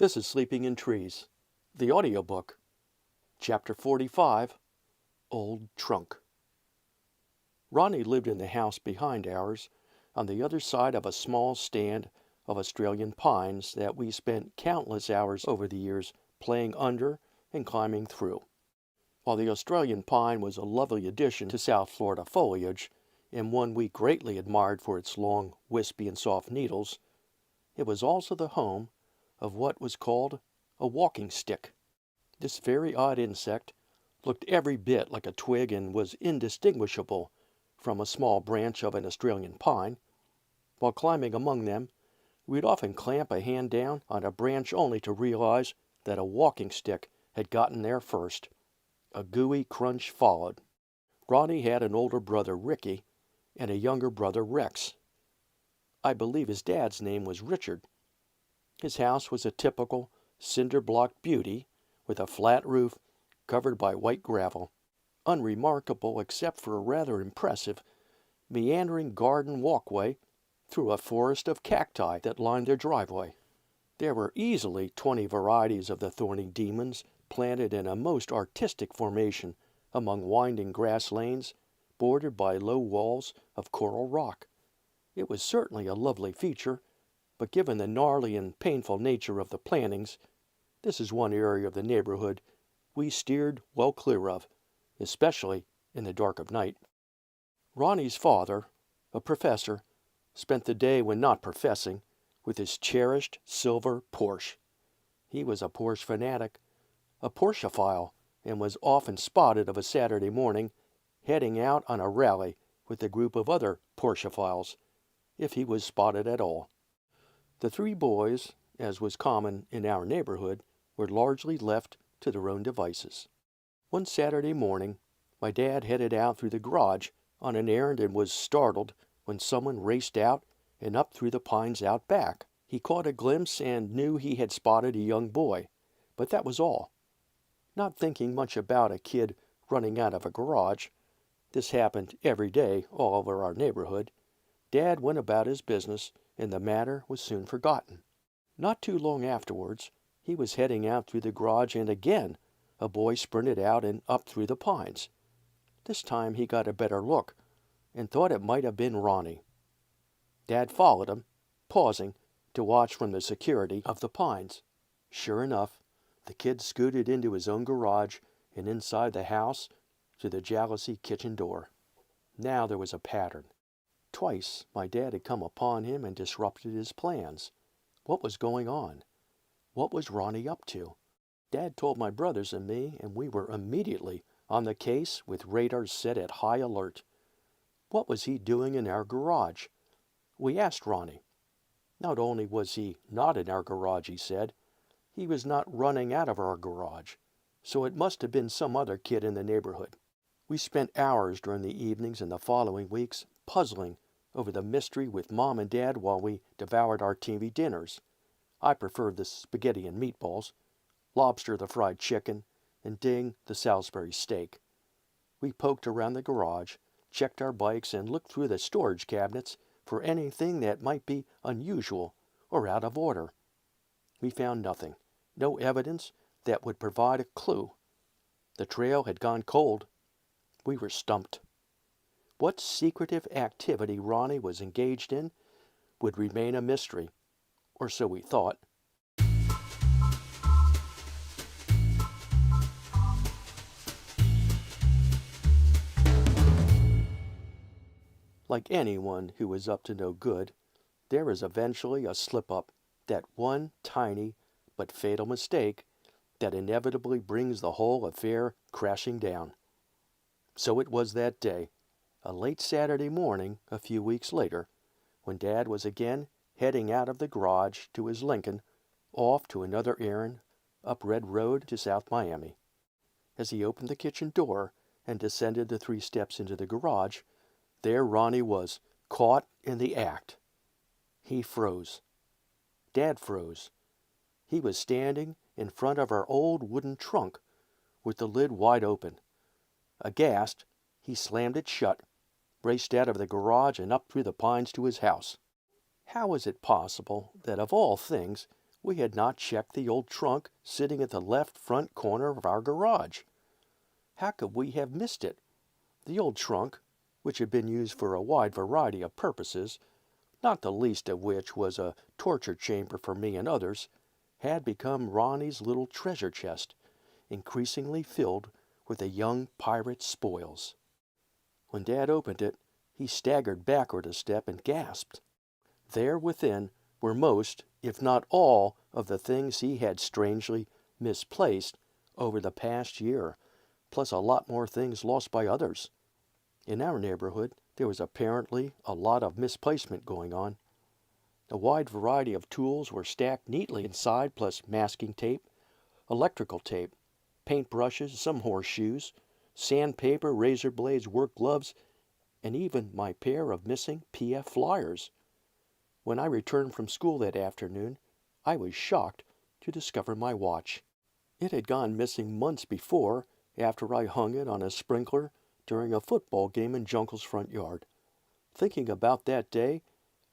This is Sleeping in Trees, the audiobook, Chapter 45, Old Trunk. Ronnie lived in the house behind ours, on the other side of a small stand of Australian pines that we spent countless hours over the years playing under and climbing through. While the Australian pine was a lovely addition to South Florida foliage, and one we greatly admired for its long, wispy, and soft needles, it was also the home of what was called a walking stick. This very odd insect looked every bit like a twig and was indistinguishable from a small branch of an Australian pine. While climbing among them, we'd often clamp a hand down on a branch only to realize that a walking stick had gotten there first. A gooey crunch followed. Ronnie had an older brother, Ricky, and a younger brother, Rex. I believe his dad's name was Richard. His house was a typical cinder-block beauty with a flat roof covered by white gravel, unremarkable except for a rather impressive, meandering garden walkway through a forest of cacti that lined their driveway. There were easily 20 varieties of the thorny demons planted in a most artistic formation among winding grass lanes bordered by low walls of coral rock. It was certainly a lovely feature, but given the gnarly and painful nature of the plantings, this is one area of the neighborhood we steered well clear of, especially in the dark of night. Ronnie's father, a professor, spent the day when not professing with his cherished silver Porsche. He was a Porsche fanatic, a Porscheophile, and was often spotted of a Saturday morning heading out on a rally with a group of other Porscheophiles, if he was spotted at all. The three boys, as was common in our neighborhood, were largely left to their own devices. One Saturday morning, my dad headed out through the garage on an errand and was startled when someone raced out and up through the pines out back. He caught a glimpse and knew he had spotted a young boy, but that was all. Not thinking much about a kid running out of a garage, this happened every day all over our neighborhood, Dad went about his business and the matter was soon forgotten. Not too long afterwards, he was heading out through the garage and again a boy sprinted out and up through the pines. This time he got a better look and thought it might have been Ronnie. Dad followed him, pausing to watch from the security of the pines. Sure enough, the kid scooted into his own garage and inside the house to the jalousie kitchen door. Now there was a pattern. Twice my dad had come upon him and disrupted his plans. What was going on? What was Ronnie up to? Dad told my brothers and me, and we were immediately on the case with radars set at high alert. What was he doing in our garage? We asked Ronnie. Not only was he not in our garage, he said, he was not running out of our garage, so it must have been some other kid in the neighborhood. We spent hours during the evenings in the following weeks puzzling over the mystery with Mom and Dad while we devoured our TV dinners. I preferred the spaghetti and meatballs, Lobster the fried chicken, and Ding the Salisbury steak. We poked around the garage, checked our bikes, and looked through the storage cabinets for anything that might be unusual or out of order. We found nothing, no evidence that would provide a clue. The trail had gone cold. We were stumped. What secretive activity Ronnie was engaged in would remain a mystery, or so we thought. Like anyone who is up to no good, there is eventually a slip-up, that one tiny but fatal mistake that inevitably brings the whole affair crashing down. So it was that day, a late Saturday morning a few weeks later, when Dad was again heading out of the garage to his Lincoln, off to another errand up Red Road to South Miami. As he opened the kitchen door and descended the 3 steps into the garage, there Ronnie was, caught in the act. He froze. Dad froze. He was standing in front of our old wooden trunk with the lid wide open. Aghast, he slammed it shut, raced out of the garage and up through the pines to his house. How is it possible that of all things We had not checked the old trunk sitting at the left front corner of our garage. How could we have missed it? The old trunk, which had been used for a wide variety of purposes, not the least of which was a torture chamber for me and others, had become Ronnie's little treasure chest, increasingly filled with the young pirate's spoils. When Dad opened it, he staggered backward a step and gasped. There within were most, if not all, of the things he had strangely misplaced over the past year, plus a lot more things lost by others. In our neighborhood, there was apparently a lot of misplacement going on. A wide variety of tools were stacked neatly inside, plus masking tape, electrical tape, paint brushes, some horseshoes, sandpaper, razor blades, work gloves, and even my pair of missing PF flyers. When I returned from school that afternoon, I was shocked to discover my watch. It had gone missing months before, after I hung it on a sprinkler during a football game in Junkle's front yard. Thinking about that day,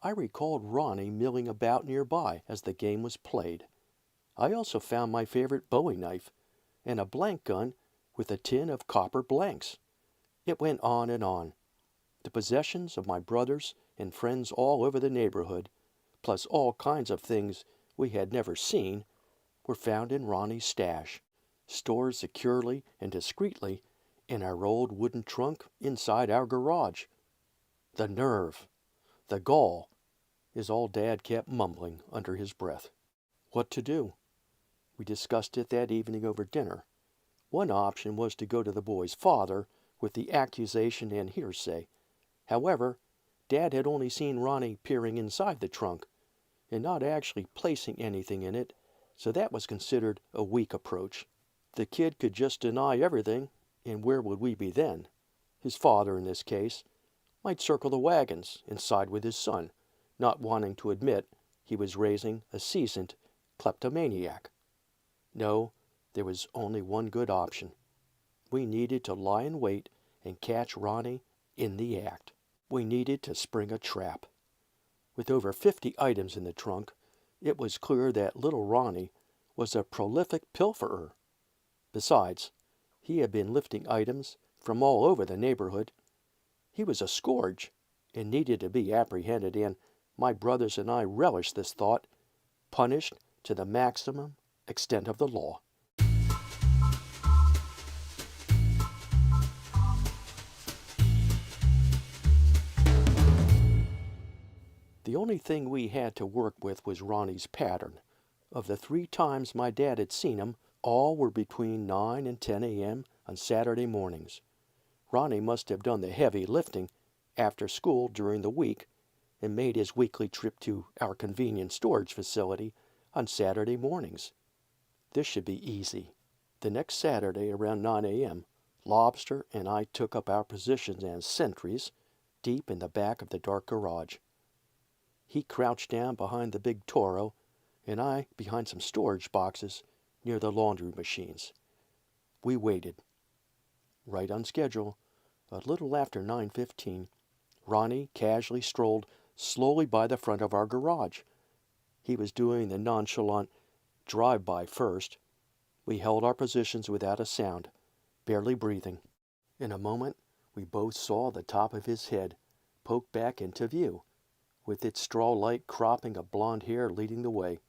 I recalled Ronnie milling about nearby as the game was played. I also found my favorite Bowie knife and a blank gun with a tin of copper blanks. It went on and on. The possessions of my brothers and friends all over the neighborhood, plus all kinds of things we had never seen, were found in Ronnie's stash, stored securely and discreetly in our old wooden trunk inside our garage. The nerve, the gall, is all Dad kept mumbling under his breath. What to do? We discussed it that evening over dinner. One option was to go to the boy's father with the accusation and hearsay. However, Dad had only seen Ronnie peering inside the trunk and not actually placing anything in it, so that was considered a weak approach. The kid could just deny everything, and where would we be then? His father, in this case, might circle the wagons and side with his son, not wanting to admit he was raising a seasoned kleptomaniac. No, there was only one good option. We needed to lie in wait and catch Ronnie in the act. We needed to spring a trap. With over 50 items in the trunk, it was clear that little Ronnie was a prolific pilferer. Besides, he had been lifting items from all over the neighborhood. He was a scourge and needed to be apprehended, and my brothers and I relished this thought, punished to the maximum extent of the law. The only thing we had to work with was Ronnie's pattern. Of the 3 times my dad had seen him, all were between 9 and 10 a.m. on Saturday mornings. Ronnie must have done the heavy lifting after school during the week and made his weekly trip to our convenient storage facility on Saturday mornings. This should be easy. The next Saturday around 9 a.m., Lobster and I took up our positions as sentries deep in the back of the dark garage. He crouched down behind the big Toro, and I behind some storage boxes near the laundry machines. We waited. Right on schedule, a little after 9:15, Ronnie casually strolled slowly by the front of our garage. He was doing the nonchalant drive-by first. We held our positions without a sound, barely breathing. In a moment, we both saw the top of his head poke back into view, with its straw-like cropping of blond hair leading the way.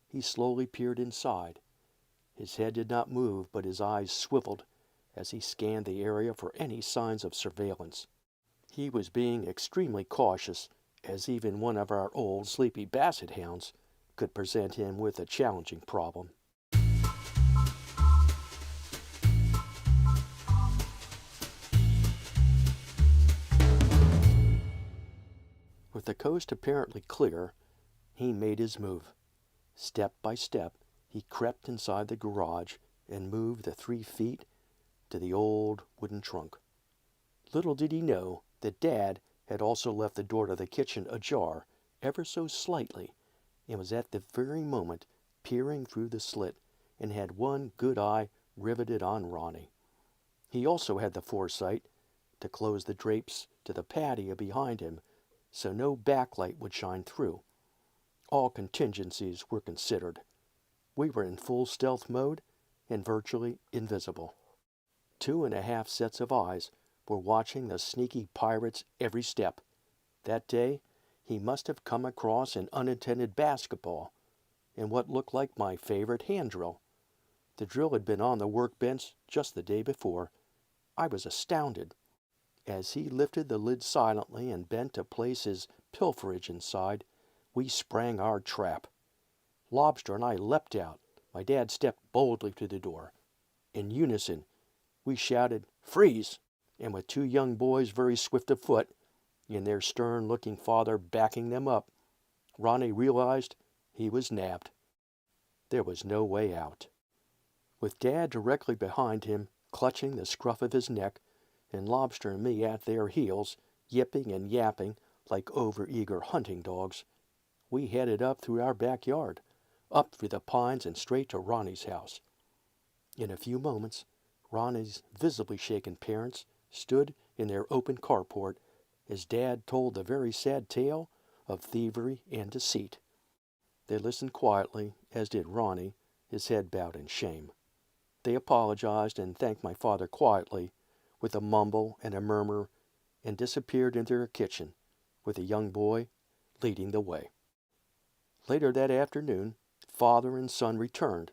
He slowly peered inside. His head did not move, but his eyes swiveled as he scanned the area for any signs of surveillance. He was being extremely cautious, as even one of our old sleepy basset hounds could present him with a challenging problem. With the coast apparently clear, he made his move. Step by step, he crept inside the garage and moved the 3 feet to the old wooden trunk. Little did he know that Dad had also left the door to the kitchen ajar ever so slightly, and was at the very moment peering through the slit and had one good eye riveted on Ronnie. He also had the foresight to close the drapes to the patio behind him so no backlight would shine through. All contingencies were considered. We were in full stealth mode and virtually invisible. 2.5 sets of eyes were watching the sneaky pirate's every step. That day, he must have come across an unintended basketball and what looked like my favorite hand drill. The drill had been on the workbench just the day before. I was astounded. As he lifted the lid silently and bent to place his pilferage inside, we sprang our trap. Lobster and I leapt out. My dad stepped boldly to the door. In unison, we shouted, "Freeze!" And with 2 young boys very swift of foot, and their stern-looking father backing them up, Ronnie realized he was nabbed. There was no way out. With Dad directly behind him, clutching the scruff of his neck, and Lobster and me at their heels, yipping and yapping like over-eager hunting dogs, we headed up through our backyard, up through the pines and straight to Ronnie's house. In a few moments, Ronnie's visibly shaken parents stood in their open carport as Dad told the very sad tale of thievery and deceit. They listened quietly, as did Ronnie, his head bowed in shame. They apologized and thanked my father quietly, with a mumble and a murmur, and disappeared into their kitchen, with a young boy leading the way. Later that afternoon, father and son returned,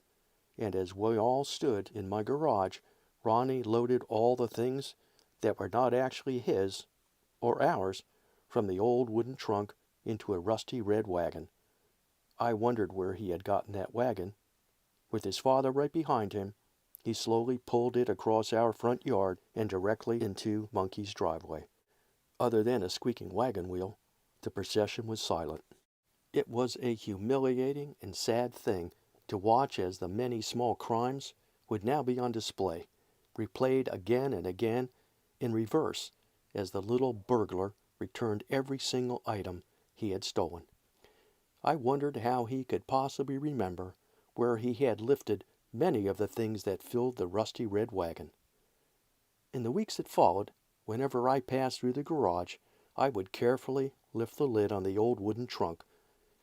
and as we all stood in my garage, Ronnie loaded all the things that were not actually his or ours from the old wooden trunk into a rusty red wagon. I wondered where he had gotten that wagon. With his father right behind him, he slowly pulled it across our front yard and directly into Monkey's driveway. Other than a squeaking wagon wheel, the procession was silent. It was a humiliating and sad thing to watch as the many small crimes would now be on display, replayed again and again in reverse as the little burglar returned every single item he had stolen. I wondered how he could possibly remember where he had lifted many of the things that filled the rusty red wagon. In the weeks that followed, whenever I passed through the garage, I would carefully lift the lid on the old wooden trunk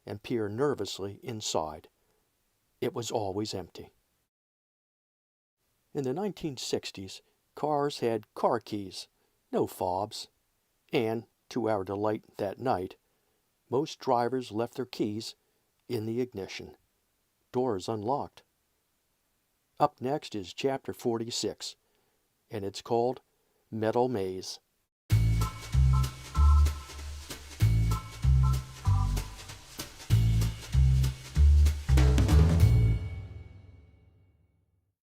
and peer nervously inside. It was always empty. In the 1960s, cars had car keys, no fobs, and, to our delight that night, most drivers left their keys in the ignition, doors unlocked. Up next is Chapter 46, and it's called Metal Maze.